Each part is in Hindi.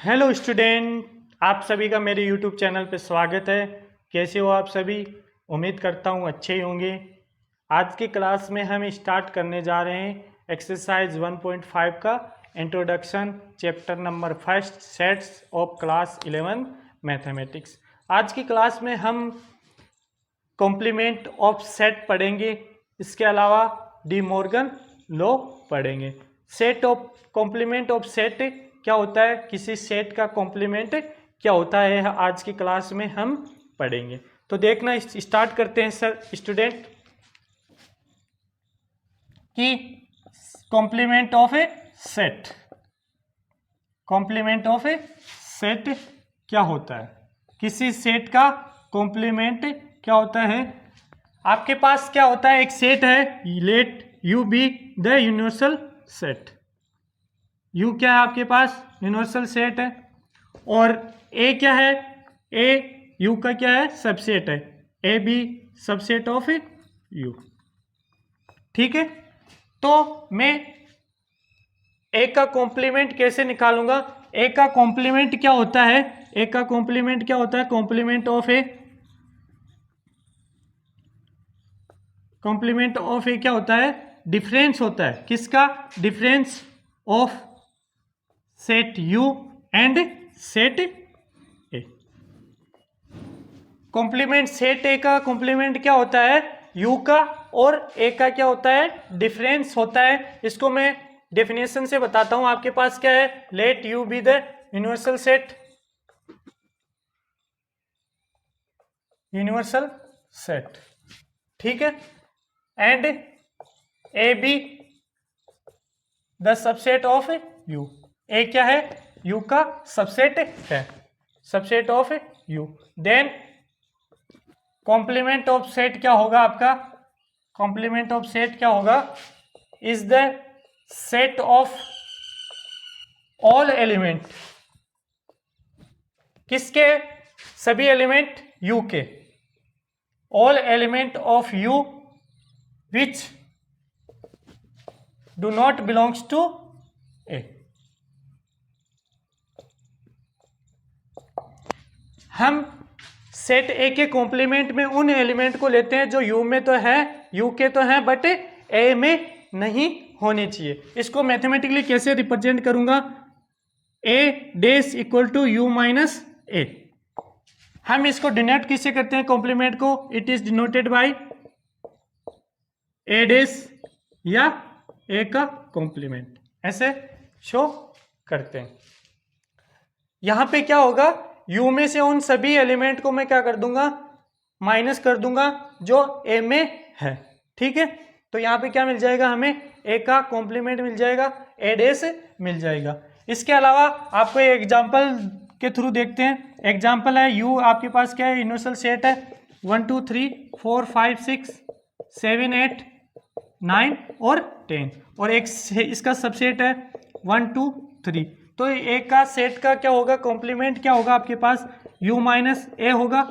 हेलो स्टूडेंट, आप सभी का मेरे यूट्यूब चैनल पे स्वागत है। कैसे हो आप सभी? उम्मीद करता हूँ अच्छे ही होंगे। आज की क्लास में हम स्टार्ट करने जा रहे हैं एक्सरसाइज 1.5 का introduction chapter number first sets of class 11 mathematics. आज की क्लास में हम कॉम्प्लीमेंट ऑफ सेट पढ़ेंगे। इसके अलावा डी मॉर्गन लॉ पढ़ेंगे। Set of complement of set क्या होता है, किसी सेट का कॉम्प्लीमेंट क्या होता है, आज की क्लास में हम पढ़ेंगे। तो देखना स्टार्ट करते हैं सर स्टूडेंट कि complement of a set, complement of a set क्या होता है। किसी सेट का कॉम्प्लीमेंट क्या होता है। आपके पास क्या होता है, एक सेट है, let U be the universal set. You क्या है आपके पास, यूनिवर्सल सेट है। और ए क्या है, ए यू का क्या है, सबसेट है। A B subset of U. ठीक है, तो मैं ए का कॉम्प्लीमेंट कैसे निकालूंगा। ए का कॉम्प्लीमेंट क्या होता है, ए का कॉम्प्लीमेंट क्या होता है, complement of A, complement of A क्या होता है, डिफरेंस होता है। किसका, difference of set U and set A. Complement set A का कॉम्प्लीमेंट क्या होता है, यू का, और ए का क्या होता है, डिफरेंस होता है। इसको मैं डेफिनेशन से बताता हूं। आपके पास क्या है, let U be the universal set, universal set, ठीक है, and A be the subset of U. A क्या है, यू का सबसेट है, subset of U. Then complement of set क्या होगा आपका, कॉम्प्लीमेंट ऑफ सेट क्या होगा, is the set of all element. किसके, सभी एलिमेंट यू के, all element of U which do not belongs to A. हम सेट ए के कॉम्प्लीमेंट में उन एलिमेंट को लेते हैं जो यू में तो है, यू के तो हैं, बट ए में नहीं होने चाहिए। इसको मैथमेटिकली कैसे रिप्रेजेंट करूंगा, A dash equal to U minus A. हम इसको डिनोट किससे करते हैं कॉम्प्लीमेंट को, it is denoted by A dash या ए का कॉम्प्लीमेंट, ऐसे शो करते हैं। यहां पे क्या होगा, यू में से उन सभी एलिमेंट को मैं क्या कर दूंगा, माइनस कर दूंगा जो ए में है। ठीक है, तो यहां पे क्या मिल जाएगा, हमें ए का कॉम्प्लीमेंट मिल जाएगा, ए डेस मिल जाएगा। इसके अलावा आपको एग्जांपल के थ्रू देखते हैं। एग्जांपल है, यू आपके पास क्या है, यूनिवर्सल सेट है, 1 2 3 4 5 6 7 8 9 और 10, और एक इसका सबसेट है 1 2 3। तो ए का सेट का क्या होगा, कॉम्प्लीमेंट क्या होगा आपके पास, u माइनस ए होगा।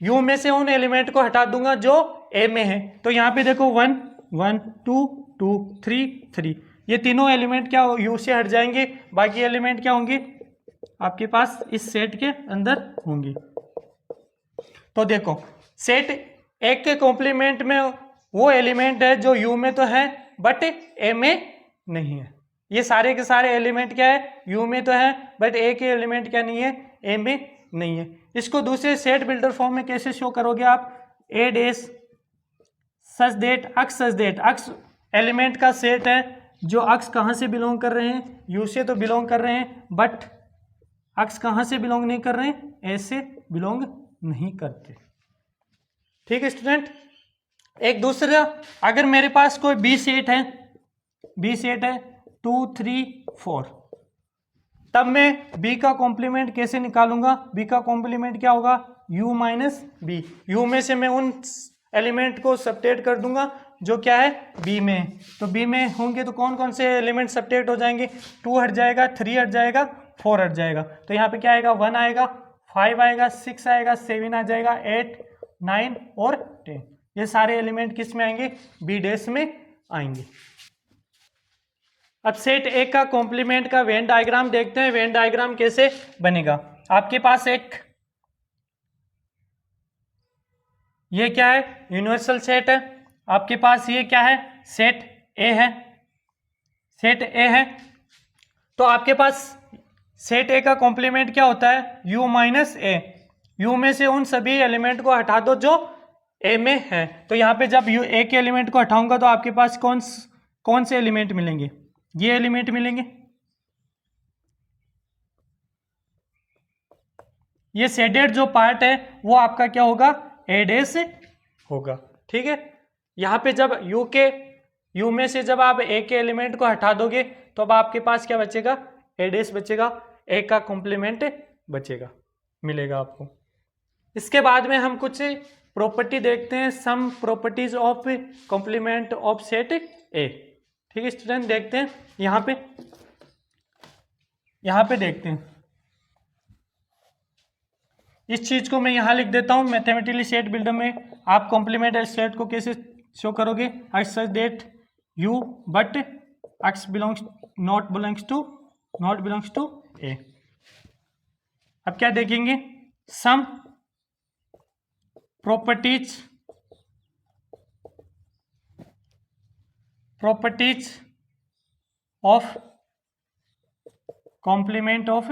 u में से उन एलिमेंट को हटा दूंगा जो a में है। तो यहाँ पे देखो 1 1 2 2 3 3, ये तीनों एलिमेंट क्या u से हट जाएंगे, बाकी एलिमेंट क्या होंगे आपके पास इस सेट के अंदर होंगे। तो देखो, सेट एक के कॉम्प्लीमेंट में वो एलिमेंट है जो u में तो है बट a में नहीं है। ये सारे के सारे एलिमेंट क्या है, यू में तो है बट ए के एलिमेंट क्या नहीं है, ए में नहीं है। इसको दूसरे सेट बिल्डर फॉर्म में कैसे शो करोगे आप, A dash such that x, such that x element का सेट है जो अक्स कहाँ से बिलोंग कर रहे हैं, यू से तो बिलोंग कर रहे हैं, बट अक्स कहाँ से बिलोंग नहीं कर रहे हैं, ए से बिलोंग नहीं करते। ठीक है स्टूडेंट। एक दूसरा, अगर मेरे पास कोई बी सेट है, बी सेट है 2 3 4, तब मैं b का कॉम्प्लीमेंट कैसे निकालूंगा, b का कॉम्प्लीमेंट क्या होगा, u माइनस बी। यू में से मैं उन एलिमेंट को सबट्रैक्ट कर दूंगा जो क्या है b में, तो b में होंगे तो कौन कौन से एलिमेंट सबट्रैक्ट हो जाएंगे, 2 हट जाएगा, 3 हट जाएगा, 4 हट जाएगा। तो यहाँ पे क्या आएगा, 1 आएगा, 5 आएगा, 6 आएगा, 7 आ जाएगा, 8 9 और 10। ये सारे एलिमेंट किस में आएंगे, बी डेस में आएंगे। अब सेट ए का कॉम्प्लीमेंट का वेन डायग्राम देखते हैं। वेन डायग्राम कैसे बनेगा। आपके पास एक ये क्या है, यूनिवर्सल सेट है। आपके पास ये क्या है, सेट ए है। सेट ए है तो आपके पास सेट ए का कॉम्प्लीमेंट क्या होता है, यू माइनस ए। यू में से उन सभी एलिमेंट को हटा दो जो ए में है। तो यहाँ पे जब यू ए के एलिमेंट को हटाऊंगा तो आपके पास कौन से एलिमेंट मिलेंगे, ये एलिमेंट मिलेंगे। ये शेडेड जो पार्ट है वो आपका क्या होगा, ए डैश होगा। ठीक है, यहाँ पे जब यू में से जब आप ए के एलिमेंट को हटा दोगे तो अब आपके पास क्या बचेगा, ए डैश बचेगा, ए का कॉम्प्लीमेंट बचेगा, मिलेगा आपको। इसके बाद में हम कुछ प्रॉपर्टी देखते हैं, some properties of complement of set A. ठीक है स्टूडेंट, देखते हैं यहाँ पे देखते हैं। इस चीज को मैं यहाँ लिख देता हूँ मैथमेटिकली सेट बिल्डर में। आप कॉम्प्लीमेंट सेट को कैसे शो करोगे, x such that U but x not belongs to A. अब क्या देखेंगे, some properties of complement of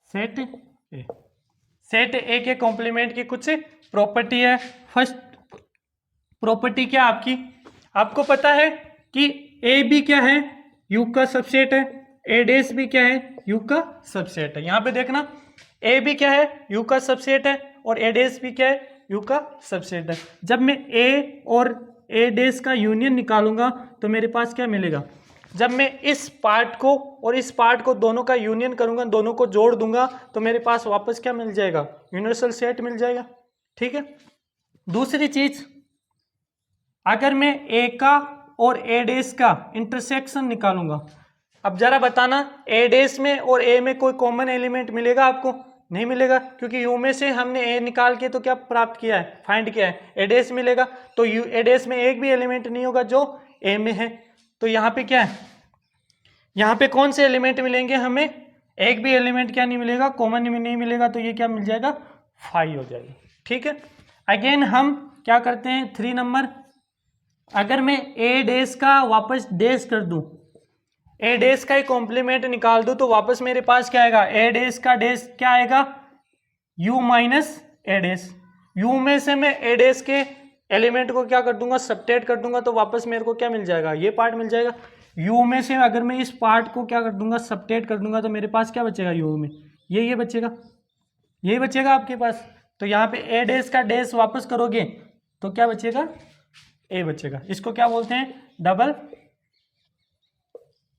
set A. Set A के कॉम्प्लीमेंट की कुछ प्रॉपर्टी है। फर्स्ट प्रॉपर्टी क्या आपकी, आपको पता है कि ए भी क्या है, यू का सबसेट है, ए डैश भी क्या है, यू का सबसेट है। यहां पे देखना, ए भी क्या है, यू का सबसेट है, और ए डैश भी क्या है, यू का सबसेट है। जब मैं ए और ए डैश का यूनियन निकालूंगा तो मेरे पास क्या मिलेगा, जब मैं इस पार्ट को और इस पार्ट को दोनों का यूनियन करूंगा, दोनों को जोड़ दूंगा तो मेरे पास वापस क्या मिल जाएगा, यूनिवर्सल सेट मिल जाएगा। ठीक है, दूसरी चीज, अगर मैं ए का और ए डैश का इंटरसेक्शन निकालूंगा, अब जरा बताना ए डैश में और ए में कोई कॉमन एलिमेंट मिलेगा आपको, नहीं मिलेगा, क्योंकि यू में से हमने ए निकाल के तो क्या प्राप्त किया है, फाइंड किया है, ए डैश मिलेगा। तो यू ए डैश में एक भी एलिमेंट नहीं होगा जो ए में है। तो यहाँ पे क्या है, यहाँ पे कौन से एलिमेंट मिलेंगे, हमें एक भी एलिमेंट क्या नहीं मिलेगा, कॉमन नहीं मिलेगा। तो ये क्या मिल जाएगा, 5 हो जाएगा। ठीक है, अगेन हम क्या करते हैं, 3 नंबर, अगर मैं ए डैश का वापस डैश कर दूं, ए डैश का ही कॉम्प्लीमेंट निकाल दूं तो वापस मेरे पास क्या आएगा, ए डैश का डैश क्या आएगा, U minus A dash. You में से मैं ए डैश के एलिमेंट को क्या कर दूंगा, सबट्रैक्ट कर दूंगा तो वापस मेरे को क्या मिल जाएगा, ये पार्ट मिल जाएगा। यू में से अगर मैं इस पार्ट को क्या कर दूंगा, सबट्रैक्ट कर दूंगा तो मेरे पास क्या बचेगा, यू में ये बचेगा, यही बचेगा आपके पास। तो यहाँ पे ए डैश का डैश वापस करोगे तो क्या बचेगा, ए बचेगा। इसको क्या बोलते हैं, डबल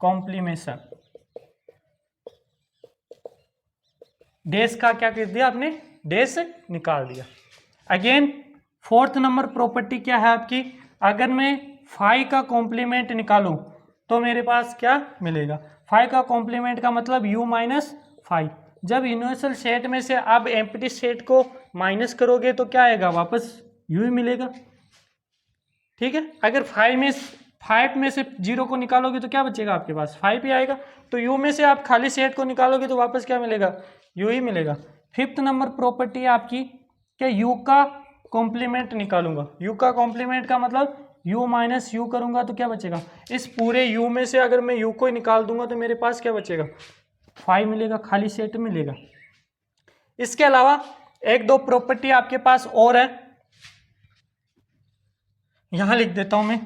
कॉम्प्लीमेशन। डैश का क्या कर दिया आपने, डैश निकाल दिया। अगेन 4th नंबर प्रॉपर्टी क्या है आपकी, अगर मैं 5 का कॉम्प्लीमेंट निकालूं तो मेरे पास क्या मिलेगा, 5 का कॉम्प्लीमेंट का मतलब u माइनस 5। जब यूनिवर्सल सेट में से आप एम्प्टी सेट को माइनस करोगे तो क्या आएगा, वापस u ही मिलेगा। ठीक है, अगर 5 में से 0 को निकालोगे तो क्या बचेगा आपके पास, 5 ही आएगा। तो u में से आप खाली सेट को निकालोगे तो वापस क्या मिलेगा, u ही मिलेगा। 5th नंबर प्रॉपर्टी है आपकी क्या, u का कॉम्प्लीमेंट निकालूंगा। u का कॉम्प्लीमेंट का मतलब u माइनस यू करूंगा तो क्या बचेगा, इस पूरे u में से अगर मैं u को ही निकाल दूंगा तो मेरे पास क्या बचेगा, 5 मिलेगा, खाली सेट मिलेगा। इसके अलावा 1-2 प्रॉपर्टी आपके पास और है, यहां लिख देता हूं मैं।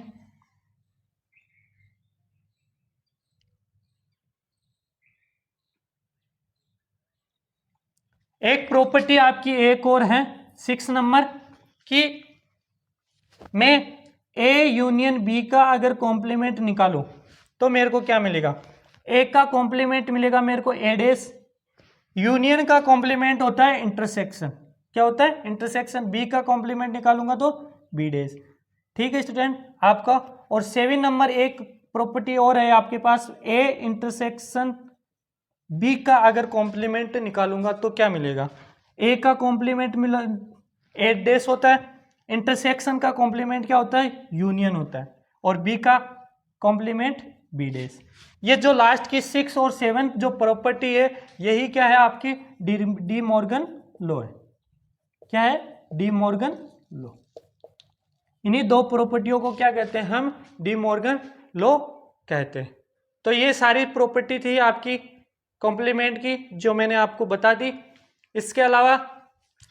एक प्रॉपर्टी आपकी एक और है 6 नंबर कि मैं ए यूनियन बी का अगर कॉम्प्लीमेंट निकालूं तो मेरे को क्या मिलेगा, ए का कॉम्प्लीमेंट मिलेगा मेरे को ए डैश, यूनियन का कॉम्प्लीमेंट होता है इंटरसेक्शन, क्या होता है इंटरसेक्शन, बी का कॉम्प्लीमेंट निकालूंगा तो बी डैश। ठीक है स्टूडेंट आपका। और 7 नंबर एक प्रॉपर्टी और है आपके पास, ए इंटरसेक्शन बी का अगर कॉम्प्लीमेंट निकालूंगा तो क्या मिलेगा, ए का कॉम्प्लीमेंट मिला ए डैश होता है, इंटरसेक्शन का कॉम्प्लीमेंट क्या होता है, यूनियन होता है, और बी का कॉम्प्लीमेंट बी डेज। ये जो लास्ट की 6 और 7 जो प्रॉपर्टी है, यही क्या है आपकी डी मॉर्गन लॉ है। क्या है? D Morgan law. इन्हीं दो प्रॉपर्टियों को क्या कहते हैं हम? डी मॉर्गन लॉ कहते हैं। तो ये सारी प्रॉपर्टी थी आपकी कॉम्प्लीमेंट की जो मैंने आपको बता दी। इसके अलावा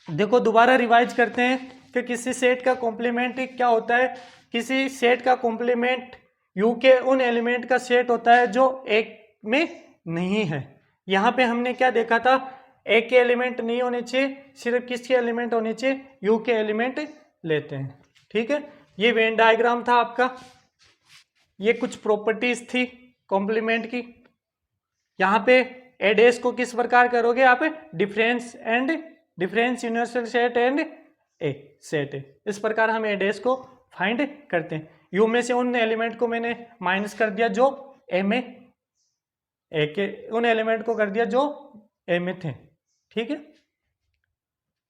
देखो दोबारा रिवाइज करते हैं कि किसी सेट का कॉम्प्लीमेंट क्या होता है। किसी सेट का कॉम्प्लीमेंट यू के उन एलिमेंट का सेट होता है जो एक में नहीं है। यहाँ पे हमने क्या देखा था? एक के एलिमेंट नहीं होने चाहिए, सिर्फ किसके एलिमेंट होने चाहिए? यू के एलिमेंट लेते हैं। ठीक है, ये वेन डायग्राम था आपका। ये कुछ प्रॉपर्टीज थी कॉम्प्लीमेंट की। यहाँ पे ए डेस को किस प्रकार करोगे आप? Difference universal set and A set. इस प्रकार हम ए डेस को फाइंड करते हैं। यू में से उन एलिमेंट को मैंने माइनस कर दिया जो ए में, ए के उन एलिमेंट को कर दिया जो ए में थे। ठीक है,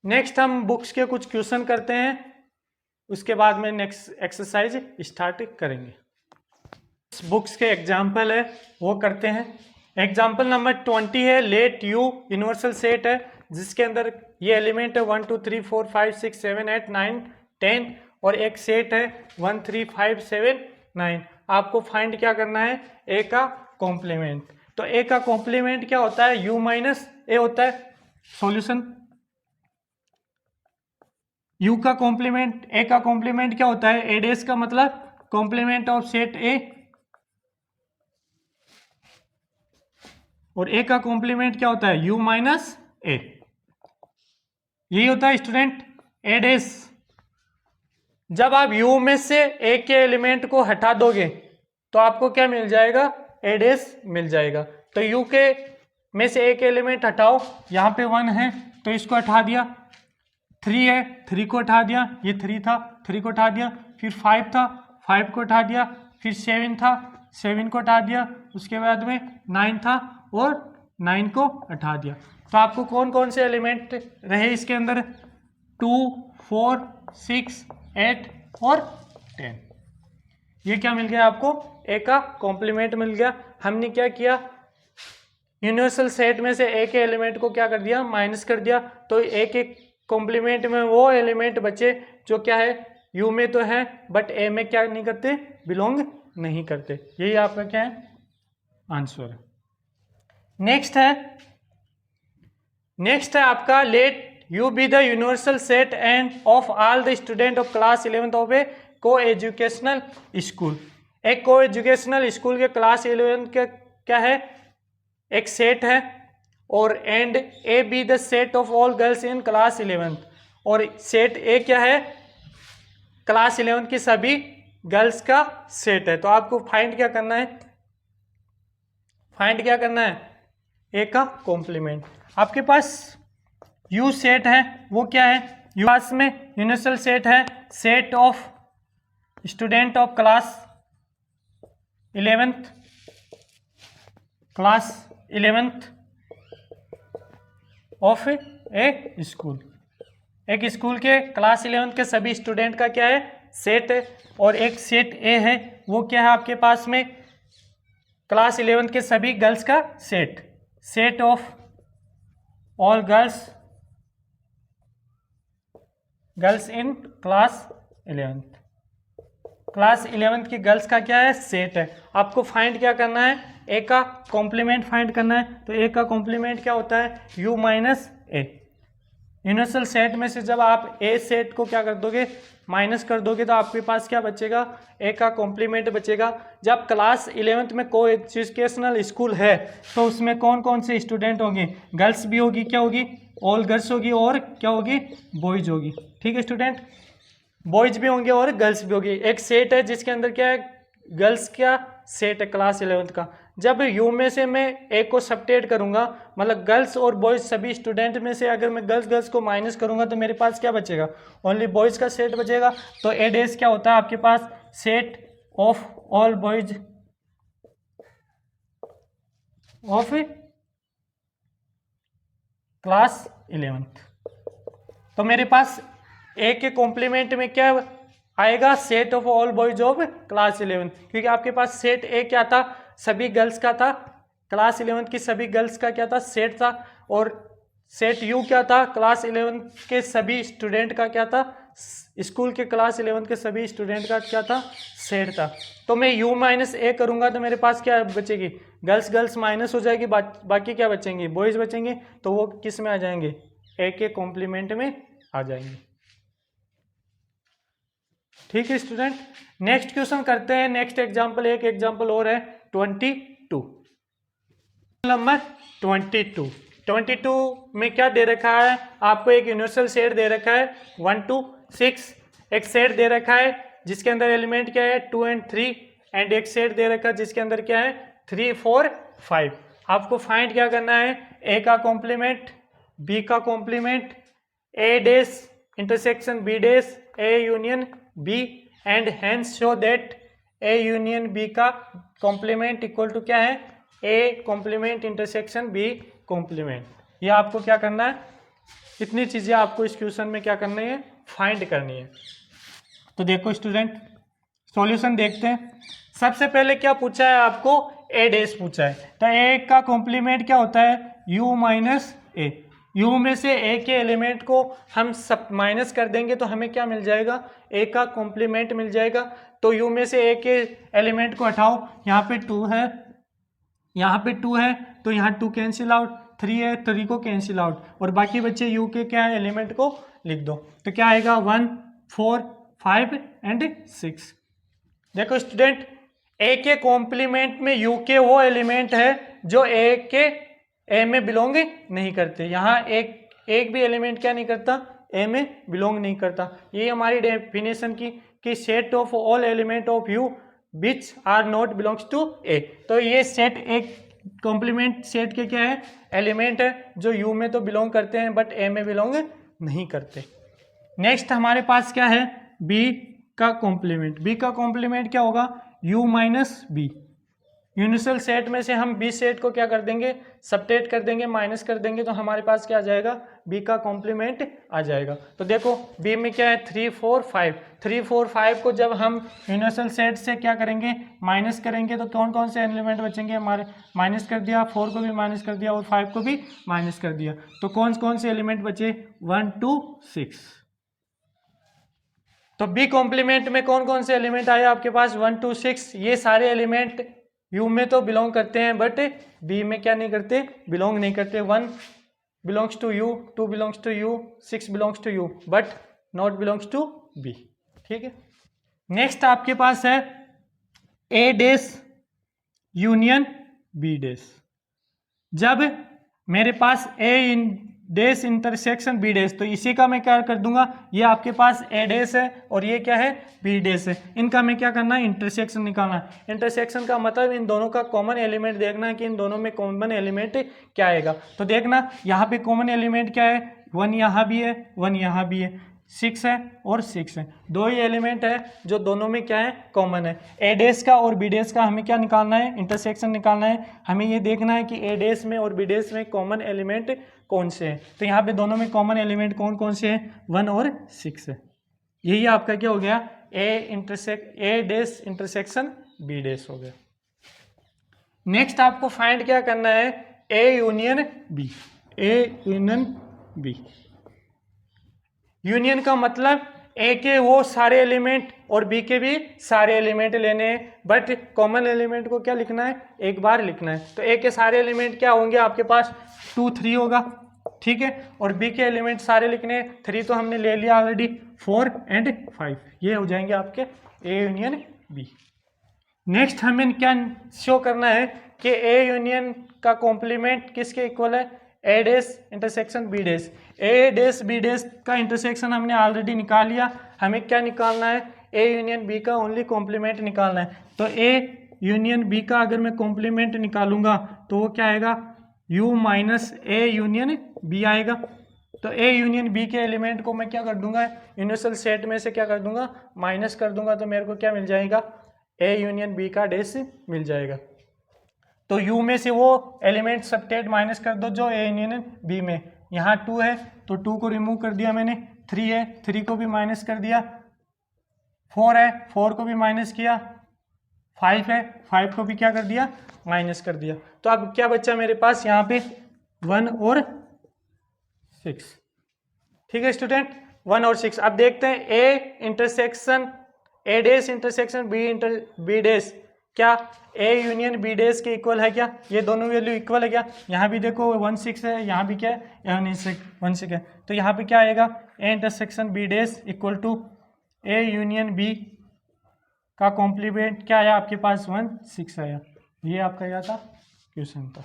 नेक्स्ट हम बुक्स के कुछ क्वेश्चन करते हैं, उसके बाद में नेक्स्ट एक्सरसाइज स्टार्ट करेंगे। बुक्स के एग्जाम्पल है वो करते हैं। एग्जाम्पल नंबर 20 है, लेट यू यूनिवर्सल सेट है जिसके अंदर ये एलिमेंट है 1 2 3 4 5 6 7 8 9 10 और एक सेट है 1 3 5 7 9। आपको फाइंड क्या करना है? ए का कॉम्प्लीमेंट। तो ए का कॉम्प्लीमेंट क्या होता है? यू माइनस ए होता है। सॉल्यूशन यू का कॉम्प्लीमेंट, ए का कॉम्प्लीमेंट क्या होता है? ए डेस का मतलब कॉम्प्लीमेंट ऑफ सेट ए, और ए का कॉम्प्लीमेंट क्या होता है? यू माइनस ए। यही होता है स्टूडेंट ए डेस। जब आप यू में से ए के एलिमेंट को हटा दोगे तो आपको क्या मिल जाएगा? ए डेस मिल जाएगा। तो यू के में से एक एलिमेंट हटाओ, यहाँ पे 1 है तो इसको हटा दिया, 3 है 3 को हटा दिया, ये 3 था 3 को हटा दिया, फिर 5 था 5 को हटा दिया, फिर 7 था 7 को हटा दिया, उसके बाद में 9 था और 9 को हटा दिया। तो आपको कौन कौन से एलिमेंट रहे इसके अंदर? 2 4 6 8 और 10। ये क्या मिल गया आपको? ए का कॉम्प्लीमेंट मिल गया। हमने क्या किया? यूनिवर्सल सेट में से ए के एलिमेंट को क्या कर दिया? माइनस कर दिया। तो ए के कॉम्प्लीमेंट में वो एलिमेंट बचे जो क्या है? यू में तो है बट ए में क्या नहीं करते? बिलोंग नहीं करते। यही आपका क्या है? आंसर। नेक्स्ट है आपका let U be the universal set and of all the student of class 11th of a coeducational school. एक को एजुकेशनल स्कूल के क्लास 11 के क्या है? एक सेट है, और and A be the set of all girls in class 11th, और सेट ए क्या है? क्लास 11 की सभी गर्ल्स का सेट है। तो आपको फाइंड क्या करना है? ए का कॉम्प्लीमेंट। आपके पास यू सेट है, वो क्या है? यू पास में यूनिवर्सल सेट है, set of student of class 11th of A school. एक स्कूल के क्लास 11th के सभी स्टूडेंट का क्या है? सेट है। और एक सेट ए है, वो क्या है आपके पास में? क्लास 11th के सभी गर्ल्स का set of all girls in class 11th। Class 11th की गर्ल्स का क्या है? सेट है। आपको फाइंड क्या करना है? ए का कॉम्प्लीमेंट फाइंड करना है। तो ए का कॉम्प्लीमेंट क्या होता है? You minus A. Universal set में से जब आप ए सेट को क्या कर दोगे? माइनस कर दोगे तो आपके पास क्या बचेगा? ए का कॉम्प्लीमेंट बचेगा। जब क्लास 11th में को एजुकेशनल स्कूल है तो उसमें कौन कौन से स्टूडेंट होंगे? गर्ल्स भी होगी, क्या होगी? ऑल गर्ल्स होगी, और क्या होगी? बॉयज होगी। ठीक है स्टूडेंट, बॉयज भी होंगे और गर्ल्स भी होगी। एक सेट है जिसके अंदर क्या है? गर्ल्स का सेट है क्लास 11th का। जब यू में से मैं ए को सबट्रैक्ट करूंगा, मतलब गर्ल्स और बॉयज सभी स्टूडेंट में से अगर मैं गर्ल्स को माइनस करूंगा तो मेरे पास क्या बचेगा? ओनली बॉयज का सेट बचेगा। तो ए डेस क्या होता है आपके पास? Set of all boys of class 11th। तो मेरे पास ए के कॉम्प्लीमेंट में क्या आएगा set of all boys of class 11, क्योंकि आपके पास सेट ए क्या था, सभी गर्ल्स का था, क्लास 11 की सभी गर्ल्स का क्या था, सेट था, और सेट यू क्या था, क्लास 11 के सभी स्टूडेंट का क्या था, स्कूल के क्लास 11 के सभी स्टूडेंट का क्या था, सेट था। तो मैं u माइनस ए करूंगा तो मेरे पास क्या बचेगी, गर्ल्स गर्ल्स माइनस हो जाएगी, बाकी क्या बचेंगे, बॉयज बचेंगे, तो वो किस में आ जाएंगे, ए के कॉम्प्लीमेंट में आ जाएंगे। ठीक है स्टूडेंट, नेक्स्ट क्वेश्चन करते हैं, नेक्स्ट एग्जांपल, एक एग्जांपल और है 22 नंबर 22 में क्या दे रखा है आपको, एक यूनिवर्सल सेट दे रखा है 1 to 6, एक सेट दे रखा है जिसके अंदर एलिमेंट क्या है 2 and 3, एंड एक सेट दे रखा है जिसके अंदर क्या है 3 4 5। आपको फाइंड क्या करना है, ए का कॉम्प्लीमेंट, बी का complement, A dash intersection B dash, A union B, and hence show that A union B का कॉम्प्लीमेंट इक्वल टू क्या है, A complement intersection B complement. ये आपको क्या करना है, इतनी चीजें आपको इस क्वेश्चन में क्या करनी है, फाइंड करनी है। तो देखो स्टूडेंट, सॉल्यूशन देखते हैं। सबसे पहले क्या पूछा है आपको, ए डेस पूछा है, तो ए का कॉम्प्लीमेंट क्या होता है, u माइनस ए। u में से ए के एलिमेंट को हम सब माइनस कर देंगे तो हमें क्या मिल जाएगा, ए का कॉम्प्लीमेंट मिल जाएगा। तो u में से ए के एलिमेंट को हटाओ, यहाँ पे 2 है, यहाँ पे 2 है, तो यहाँ 2 कैंसिल आउट, 3 है, 3 को कैंसिल आउट, और बाकी बच्चे u के क्या है एलिमेंट को लिख दो, तो क्या आएगा 1 4 5 एंड 6। देखो स्टूडेंट, ए के कॉम्प्लीमेंट में u के वो एलिमेंट है जो ए में बिलोंग नहीं करते, यहाँ एक भी एलिमेंट क्या नहीं करता, ए में बिलोंग नहीं करता। ये हमारी डेफिनेशन की कि set of all element of u which are not belongs to A. तो ये सेट एक कॉम्प्लीमेंट सेट के क्या है, एलिमेंट है जो u में तो बिलोंग करते हैं बट ए में बिलोंग नहीं करते। नेक्स्ट हमारे पास क्या है, b का कॉम्प्लीमेंट। b का कॉम्प्लीमेंट क्या होगा, u minus B. Universal set में से हम बी सेट को क्या कर देंगे, सबट्रैक्ट कर देंगे, माइनस कर देंगे, तो हमारे पास क्या आ जाएगा, बी का कॉम्प्लीमेंट आ जाएगा। तो देखो बी में क्या है 3 4 5, 3 4 5 को जब हम यूनिवर्सल सेट से क्या करेंगे, माइनस करेंगे, तो कौन कौन से एलिमेंट बचेंगे हमारे, माइनस कर दिया, 4 को भी माइनस कर दिया और 5 को भी माइनस कर दिया, तो कौन कौन से एलिमेंट बचे 1 2 6। तो बी कॉम्प्लीमेंट में कौन कौन से एलिमेंट आए आपके पास 1 2 6, ये सारे एलिमेंट यू में तो बिलोंग करते हैं बट बी में क्या नहीं करते, बिलोंग नहीं करते। 1 belongs to U, 2 belongs to U, 6 belongs to U but not belongs to B. ठीक है, नेक्स्ट आपके पास है ए डेस यूनियन बी डेस। जब मेरे पास ए डेस इंटरसेक्शन बी डेस, तो इसी का मैं क्या कर दूंगा, ये आपके पास ए डेस है और ये क्या है बी डेस है, इनका मैं क्या करना है, इंटरसेक्शन निकालना है। इंटरसेक्शन का मतलब इन दोनों का कॉमन एलिमेंट देखना है कि इन दोनों में कॉमन एलिमेंट क्या आएगा। तो देखना यहाँ पे कॉमन एलिमेंट क्या है, 1 यहाँ भी है, 1 यहाँ भी है, 6 है और 6 है, दो ही एलिमेंट है जो दोनों में क्या है, कॉमन है। ए डेस का और बी डेस का हमें क्या निकालना है, इंटरसेक्शन निकालना है। हमें ये देखना है कि ए डेस में और बी डेस में कॉमन एलिमेंट कौन से हैं। तो यहाँ पे दोनों में कॉमन एलिमेंट कौन कौन से हैं, 1 और 6 है। यही आपका क्या हो गया, ए डेस इंटरसेक्शन बी डेस हो गया। नेक्स्ट आपको फाइंड क्या करना है, A union B. A union B, union का मतलब ए के वो सारे एलिमेंट और बी के भी सारे एलिमेंट लेने हैं, बट कॉमन एलिमेंट को क्या लिखना है, एक बार लिखना है। तो ए के सारे एलिमेंट क्या होंगे आपके पास, 2 3 होगा, ठीक है, और बी के एलिमेंट सारे लिखने हैं, 3 तो हमने ले लिया ऑलरेडी, 4 एंड 5, ये हो जाएंगे आपके ए यूनियन बी। नेक्स्ट हमें क्या शो करना है कि ए यूनियन का कॉम्प्लीमेंट किसके इक्वल है, ए डेस इंटरसेक्शन बी डेस। ए डेस बी डेस का इंटरसेक्शन हमने ऑलरेडी निकाल लिया, हमें क्या निकालना है, ए यूनियन बी का ओनली कॉम्प्लीमेंट निकालना है। तो ए यूनियन बी का अगर मैं कॉम्प्लीमेंट निकालूंगा तो वो क्या आएगा, U minus A union B आएगा। तो ए यूनियन बी के एलिमेंट को मैं क्या कर दूंगा, यूनिवर्सल सेट में से क्या कर दूंगा, माइनस कर दूंगा, तो मेरे को क्या मिल जाएगा, ए यूनियन बी का डेस मिल जाएगा। तो u में से वो एलिमेंट सबट्रैक्ट माइनस कर दो जो ए यूनियन बी में, यहाँ 2 है तो 2 को रिमूव कर दिया मैंने, 3 है 3 को भी माइनस कर दिया, 4 है, 4 को भी माइनस किया, 5 है, 5 को भी क्या कर दिया, माइनस कर दिया। तो अब क्या बच्चा मेरे पास यहाँ पे 1 और 6। ठीक है स्टूडेंट, 1 और 6। अब देखते हैं A intersection A dash intersection B dash, क्या ए यूनियन बी डेस के इक्वल है क्या? ये दोनों वैल्यू इक्वल है क्या? यहाँ भी देखो 1 6 है, यहाँ भी क्या है 1 6 है, तो यहाँ पे क्या आएगा A intersection B dash equal to A union B का कॉम्प्लीमेंट क्या आया आपके पास 1 6 आया। ये आपका क्या था, क्वेश्चन था।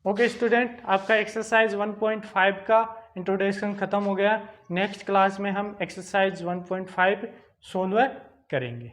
ओके स्टूडेंट, आपका एक्सरसाइज 1.5 का इंट्रोडक्शन खत्म हो गया। नेक्स्ट क्लास में हम एक्सरसाइज 1.5 सोल्व करेंगे।